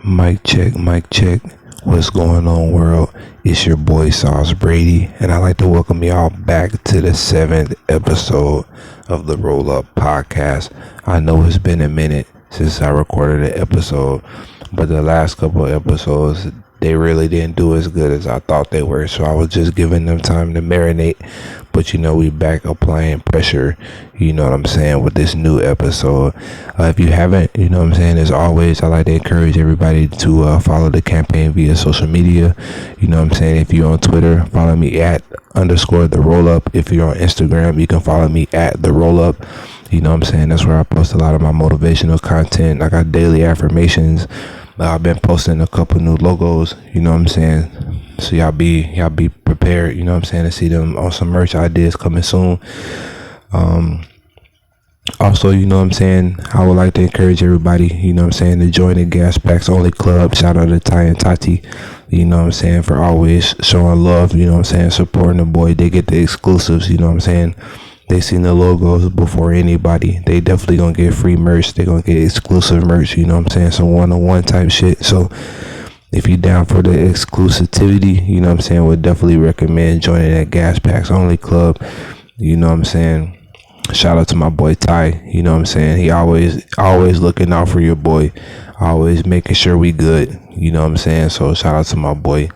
Mic check, mic check. What's going on, world? It's your boy Sauce Brady, and I'd like to welcome y'all back to the 7th episode of the Roll Up Podcast. I know it's been a minute since I recorded an episode, but the last couple of episodes, they really didn't do as good as I thought they were, so I was just giving them time to marinate. But we back applying pressure, you know what I'm saying, with this new episode. If you haven't, as always, I like to encourage everybody to follow the campaign via social media. If you're on Twitter, follow me at _ the roll up. If you're on Instagram, you can follow me at the roll up. That's where I post a lot of my motivational content. I got daily affirmations. I've been posting a couple new logos, so y'all be prepared, to see them on some merch ideas coming soon. Also, I would like to encourage everybody, to join the Gas Packs Only Club. Shout out to Ty and Tati, for always showing love, supporting the boy. They get the exclusives, They seen the logos before anybody. They definitely gonna get free merch. They gonna get exclusive merch, some one-on-one type shit. So if you down for the exclusivity, would definitely recommend joining that Gas Packs Only Club. Shout out to my boy Ty, he always looking out for your boy, always making sure we good, so shout out to my boy.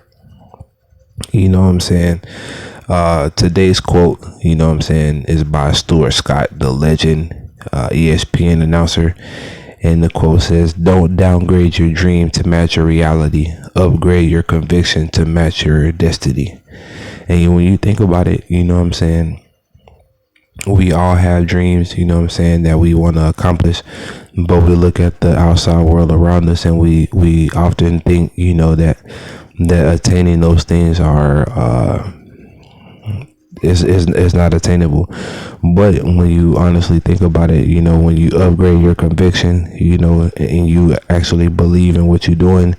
Today's quote, is by Stuart Scott, the legend, ESPN announcer. And the quote says, "Don't downgrade your dream to match your reality. Upgrade your conviction to match your destiny." And when you think about it, we all have dreams, that we want to accomplish. But we look at the outside world around us and we often think, that attaining those things are is not attainable. But when you honestly think about it, when you upgrade your conviction, and you actually believe in what you're doing,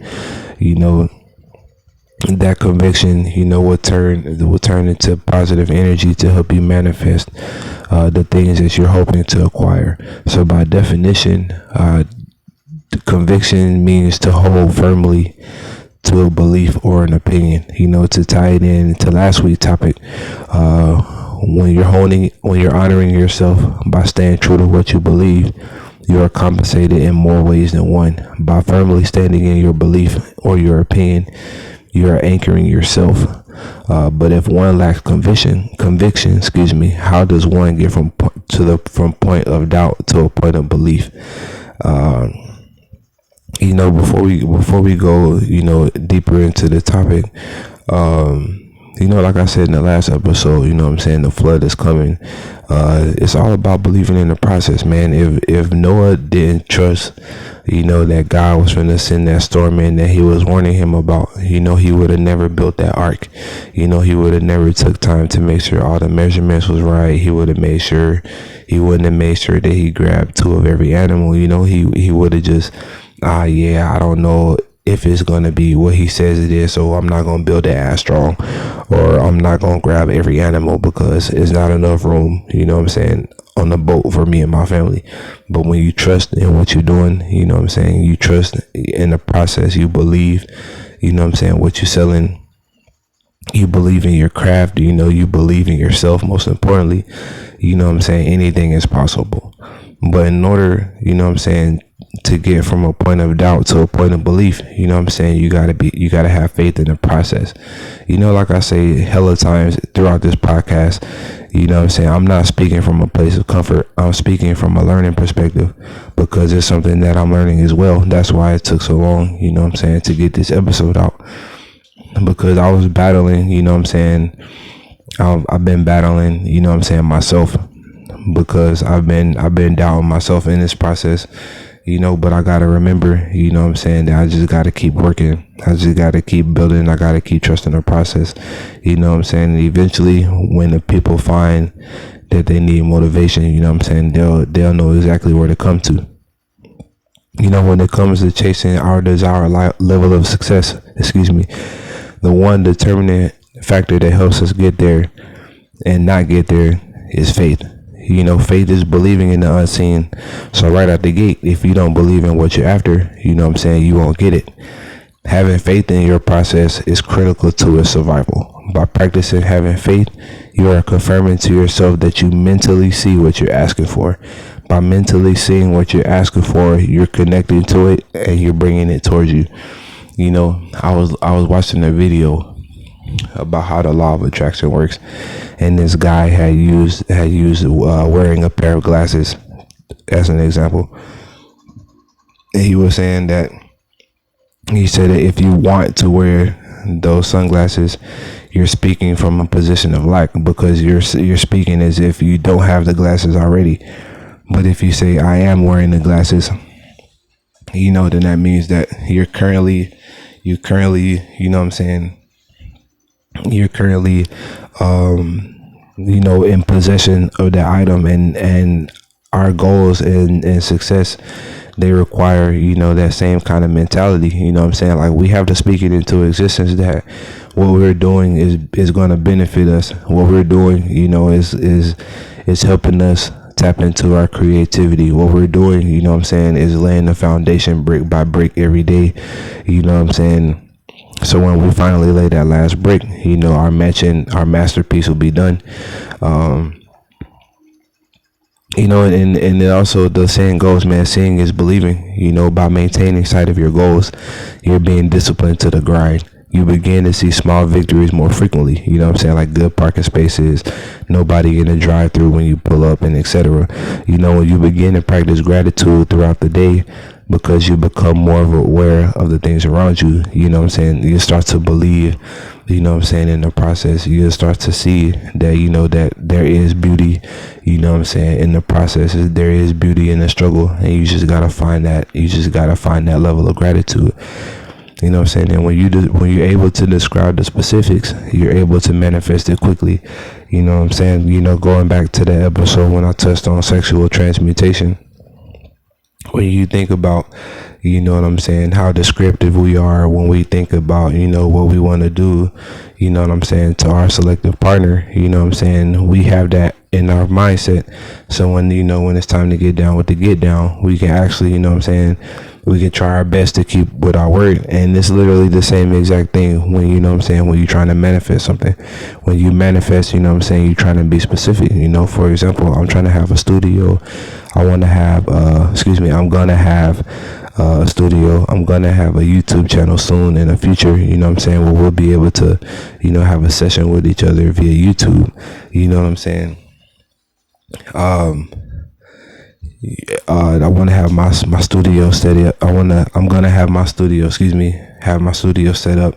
that conviction, will turn into positive energy to help you manifest the things that you're hoping to acquire. So by definition, conviction means to hold firmly to a belief or an opinion. To tie it in to last week's topic, when you're honoring yourself by staying true to what you believe, you are compensated in more ways than one. By firmly standing in your belief or your opinion, you are anchoring yourself. But if one lacks conviction, how does one get from point of doubt to a point of belief? Before we go, deeper into the topic, like I said in the last episode, the flood is coming. It's all about believing in the process, man. If Noah didn't trust, that God was going to send that storm in that he was warning him about, he would have never built that ark. He would have never took time to make sure all the measurements was right. He wouldn't have made sure that he grabbed 2 of every animal. He would have just, I don't know if it's going to be what he says it is, so I'm not going to build it as strong, or I'm not going to grab every animal because it's not enough room, on the boat for me and my family. But when you trust in what you're doing, you trust in the process, you believe, what you're selling, you believe in your craft, you believe in yourself, most importantly, anything is possible. But in order, to get from a point of doubt to a point of belief, you gotta have faith in the process. Like I say hella times throughout this podcast, I'm not speaking from a place of comfort. I'm speaking from a learning perspective, because it's something that I'm learning as well. That's why it took so long, to get this episode out, because I was battling, I've been battling, myself, because I've been doubting myself in this process, but I gotta remember, that I just gotta keep working. I just gotta keep building. I gotta keep trusting the process. And eventually when the people find that they need motivation, they'll know exactly where to come to. When it comes to chasing our desired level of success, the one determinant factor that helps us get there and not get there is faith. Faith is believing in the unseen. So right out the gate, if you don't believe in what you're after, you won't get it. Having faith in your process is critical to its survival. By practicing having faith, you are confirming to yourself that you mentally see what you're asking for. By mentally seeing what you're asking for, you're connecting to it and you're bringing it towards you. I was watching a video about how the law of attraction works, and this guy had used wearing a pair of glasses as an example. And he said that if you want to wear those sunglasses, you're speaking from a position of lack, because you're speaking as if you don't have the glasses already. But if you say, I am wearing the glasses, then that means that you're currently you're currently in possession of that item. And our goals and success, they require that same kind of mentality. Like, we have to speak it into existence, that what we're doing is going to benefit us. What we're doing is helping us tap into our creativity. What we're doing is laying the foundation brick by brick every day. So when we finally lay that last brick, our masterpiece will be done. And also the saying goes, man, seeing is believing. By maintaining sight of your goals, you're being disciplined to the grind. You begin to see small victories more frequently. Like good parking spaces, nobody in the drive-through when you pull up, and etc. When you begin to practice gratitude throughout the day, because you become more aware of the things around you. You start to believe, in the process. You start to see that, that there is beauty, in the process. There is beauty in the struggle, and you just gotta find that. You just gotta find that level of gratitude. And when you're able to describe the specifics, you're able to manifest it quickly. Going back to the episode when I touched on sexual transmutation, when you think about, how descriptive we are when we think about, what we want to do, to our selective partner, we have that in our mindset. So when it's time to get down with the get down, we can actually, we can try our best to keep with our word. And it's literally the same exact thing when, when you're trying to manifest something. When you manifest, you're trying to be specific. For example, I'm trying to have a studio. I'm going to have a studio. I'm going to have a YouTube channel soon in the future, where we'll be able to, have a session with each other via YouTube. I want to have my studio set up. I'm gonna have my studio, set up,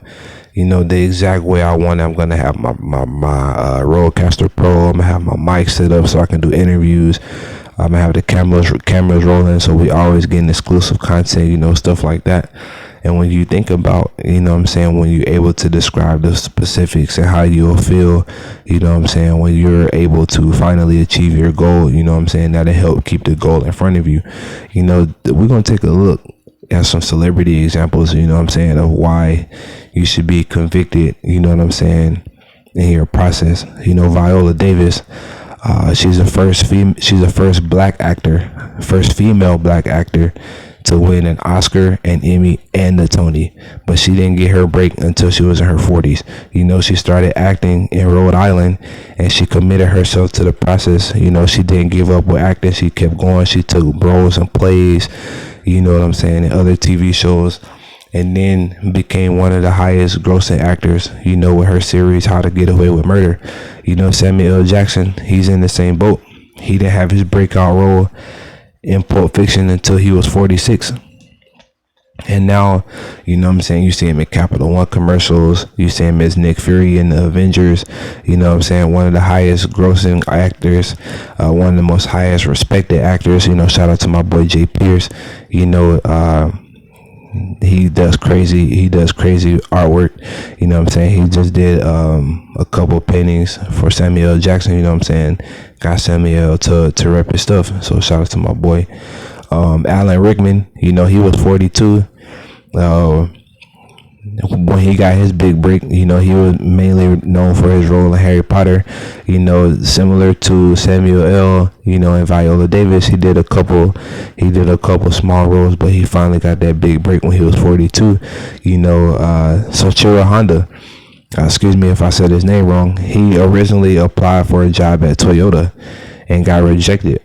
the exact way I want it. I'm gonna have my Rodecaster Pro. I'm gonna have my mic set up so I can do interviews. I'm gonna have the cameras rolling, so we always getting exclusive content, stuff like that. And when you think about, when you're able to describe the specifics and how you'll feel, when you're able to finally achieve your goal, that'll help keep the goal in front of you. We're going to take a look at some celebrity examples, of why you should be convicted, in your process. Viola Davis, she's the first female black actor to win an Oscar, an Emmy, and the Tony, but she didn't get her break until she was in her 40s. She started acting in Rhode Island, and she committed herself to the process. She didn't give up with acting. She kept going. She took roles in plays, in other TV shows, and then became one of the highest grossing actors, with her series How to Get Away with Murder. Samuel L. Jackson, he's in the same boat. He didn't have his breakout role in Pulp Fiction until he was 46. And now, you see him in Capital One commercials. You see him as Nick Fury in the Avengers. One of the highest grossing actors, one of the most highest respected actors. Shout out to my boy Jay Pierce. He does crazy artwork. He just did a couple paintings for Samuel L. Jackson. Got Samuel to rep his stuff. So shout out to my boy Alan Rickman. He was 42. when he got his big break, he was mainly known for his role in Harry Potter. Similar to Samuel L. And Viola Davis, he did a couple small roles, but he finally got that big break when he was 42. Soichiro Honda, excuse me if I said his name wrong. He originally applied for a job at Toyota and got rejected,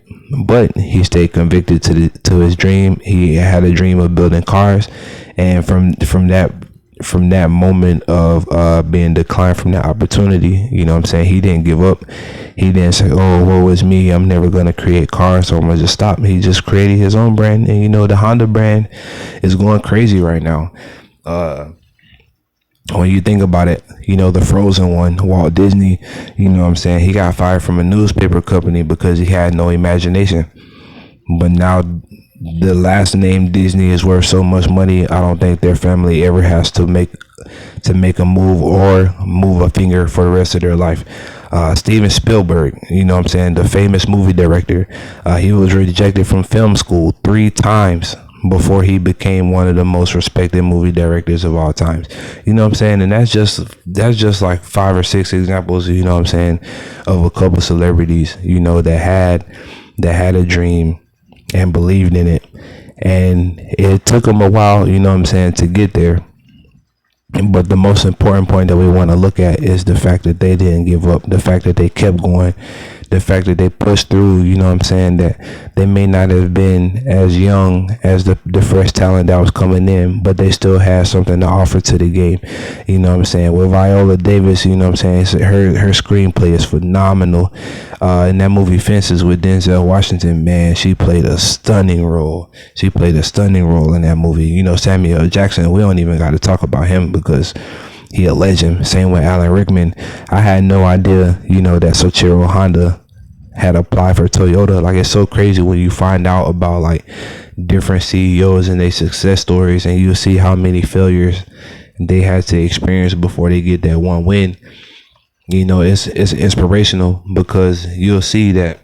but he stayed convicted to his dream. He had a dream of building cars, and from that moment of being declined from that opportunity, he didn't give up. He didn't say, oh, woe is me, I'm never going to create cars, so I'm going to just stop. He just created his own brand, and the Honda brand is going crazy right now. When you think about it, the Frozen one, Walt Disney, he got fired from a newspaper company because he had no imagination. But now the last name Disney is worth so much money, I don't think their family ever has to make a move or move a finger for the rest of their life. Steven Spielberg, the famous movie director, he was rejected from film school 3 times before he became one of the most respected movie directors of all times. And that's just like 5 or 6 examples, of a couple celebrities, that had a dream and believed in it, and it took them a while, to get there. But the most important point that we want to look at is the fact that they didn't give up, the fact that they kept going, the fact that they pushed through, that they may not have been as young as the fresh talent that was coming in, but they still had something to offer to the game. With Viola Davis, her screenplay is phenomenal. In that movie Fences with Denzel Washington, man, she played a stunning role. in that movie. Samuel L. Jackson, we don't even got to talk about him because he a legend. Same with Alan Rickman. I had no idea, that Soichiro Honda had applied for Toyota. Like, it's so crazy when you find out about like different CEOs and their success stories, and you see how many failures they had to experience before they get that one win. It's inspirational because you'll see that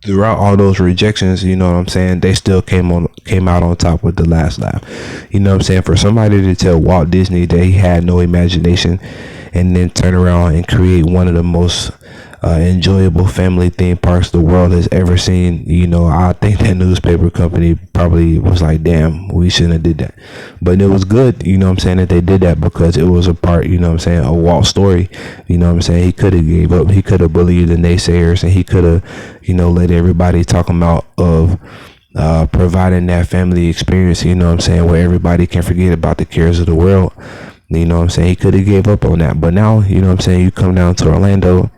throughout all those rejections, they still came out on top with the last laugh. For somebody to tell Walt Disney that he had no imagination and then turn around and create one of the most enjoyable family theme parks the world has ever seen, I think that newspaper company probably was like, damn, we shouldn't have did that. But it was good, that they did that because it was a part, a Walt story. He could have gave up. He could have believed the naysayers, and he could have, let everybody talk him out of providing that family experience, where everybody can forget about the cares of the world. He could have gave up on that. But now, you come down to Orlando,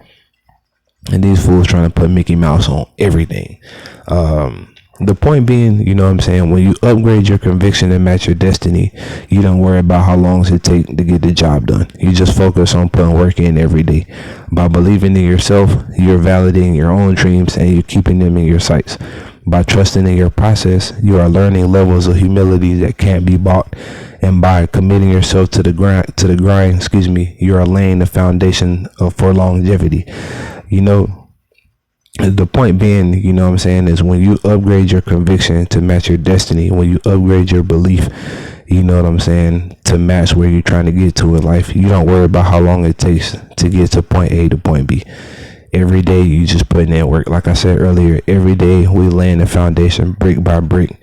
and these fools trying to put Mickey Mouse on everything. The point being, when you upgrade your conviction and match your destiny, you don't worry about how long it takes to get the job done. You just focus on putting work in every day. By believing in yourself, you're validating your own dreams and you're keeping them in your sights. By trusting in your process, you are learning levels of humility that can't be bought. And by committing yourself to the grind, you are laying the foundation for longevity. The point being, is when you upgrade your conviction to match your destiny, when you upgrade your belief, to match where you're trying to get to in life, you don't worry about how long it takes to get to point A to point B. Every day you just putting in work. Like I said earlier, every day we laying the foundation brick by brick,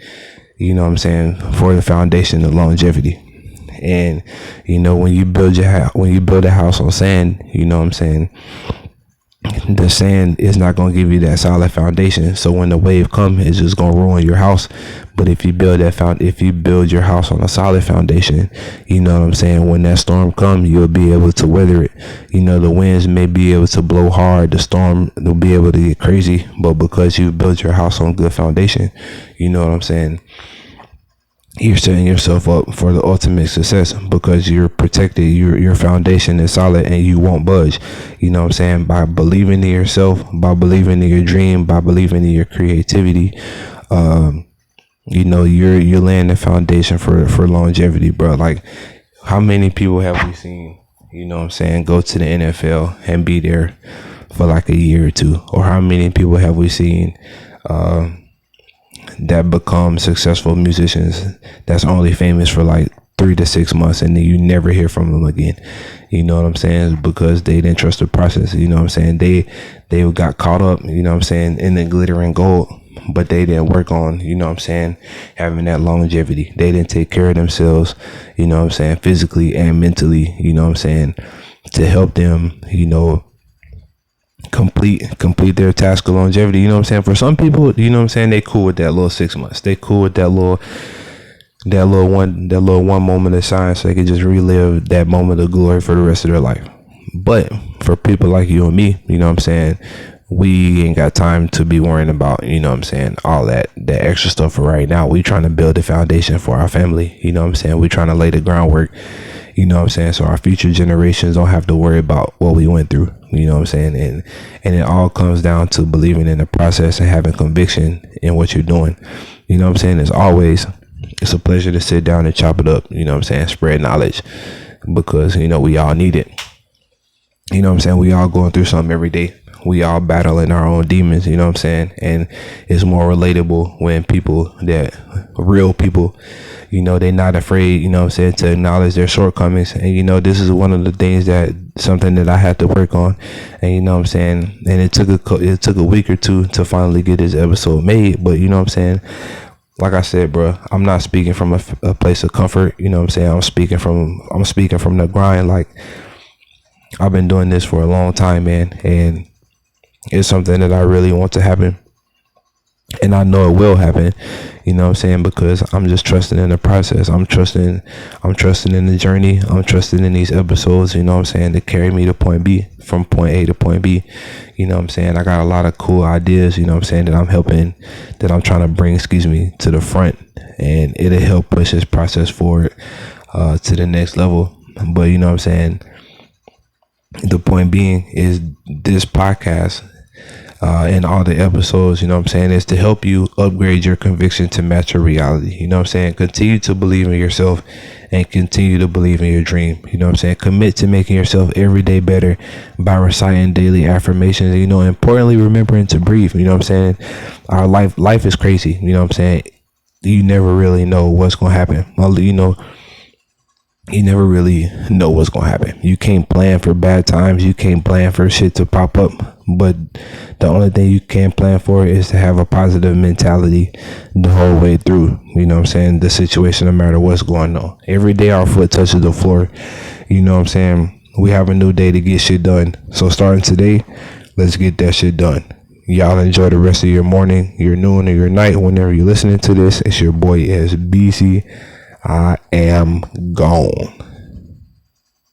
for the foundation of longevity. And, when you build a house on sand, the sand is not going to give you that solid foundation. So when the wave comes, it's just going to ruin your house. But if you build your house on a solid foundation, when that storm comes, you'll be able to weather it. The winds may be able to blow hard, the storm will be able to get crazy, but because you built your house on good foundation, you're setting yourself up for the ultimate success because you're protected, your foundation is solid, and you won't budge. By believing in yourself, by believing in your dream, by believing in your creativity, you're laying the foundation for longevity, bro. Like, how many people have we seen, go to the NFL and be there for like a year or two? Or how many people have we seen that become successful musicians that's only famous for like 3 to 6 months, and then you never hear from them again. You know what I'm saying? Because they didn't trust the process. You know what I'm saying? They got caught up, you know what I'm saying, in the glitter and gold, but they didn't work on, you know what I'm saying, having that longevity. They didn't take care of themselves, you know what I'm saying, physically and mentally, you know what I'm saying, to help them, you know, complete their task of longevity. You know what I'm saying? For some people, you know what I'm saying, they cool with that little 6 months. They cool with that little one moment of shine, so they can just relive that moment of glory for the rest of their life. But for people like you and me, you know what I'm saying, we ain't got time to be worrying about, you know what I'm saying, all that extra stuff for right now. We trying to build a foundation for our family. You know what I'm saying? We trying to lay the groundwork, you know what I'm saying, so our future generations don't have to worry about what we went through. You know what I'm saying? And it all comes down to believing in the process and having conviction in what you're doing. You know what I'm saying? It's a pleasure to sit down and chop it up, you know what I'm saying, spread knowledge, because, you know, we all need it. You know what I'm saying? We all going through something every day. We all battling our own demons, you know what I'm saying? And it's more relatable when real people, you know, they're not afraid, you know what I'm saying, to acknowledge their shortcomings. And, you know, this is one of the things something that I had to work on. And, you know what I'm saying? And it took a week or two to finally get this episode made. But, you know what I'm saying? Like I said, bro, I'm not speaking from a place of comfort. You know what I'm saying? I'm speaking from the grind. Like, I've been doing this for a long time, man. And it's something that I really want to happen. And I know it will happen, you know what I'm saying, because I'm just trusting in the process. I'm trusting in the journey. I'm trusting in these episodes, you know what I'm saying, to carry me to point B, from point A to point B. You know what I'm saying? I got a lot of cool ideas, you know what I'm saying, that I'm trying to bring, to the front, and it'll help push this process forward to the next level. But, you know what I'm saying, the point being is this podcast and all the episodes, you know what I'm saying, is to help you upgrade your conviction to match your reality. You know what I'm saying? Continue to believe in yourself and continue to believe in your dream. You know what I'm saying? Commit to making yourself every day better by reciting daily affirmations. You know, importantly, remembering to breathe. You know what I'm saying? Our life is crazy. You know what I'm saying? You never really know what's going to happen. Well, you know, you never really know what's going to happen. You can't plan for bad times. You can't plan for shit to pop up. But the only thing you can plan for is to have a positive mentality the whole way through. You know what I'm saying? The situation, no matter what's going on. Every day our foot touches the floor. You know what I'm saying? We have a new day to get shit done. So starting today, let's get that shit done. Y'all enjoy the rest of your morning, your noon, or your night. Whenever you're listening to this, it's your boy SBC. I am gone.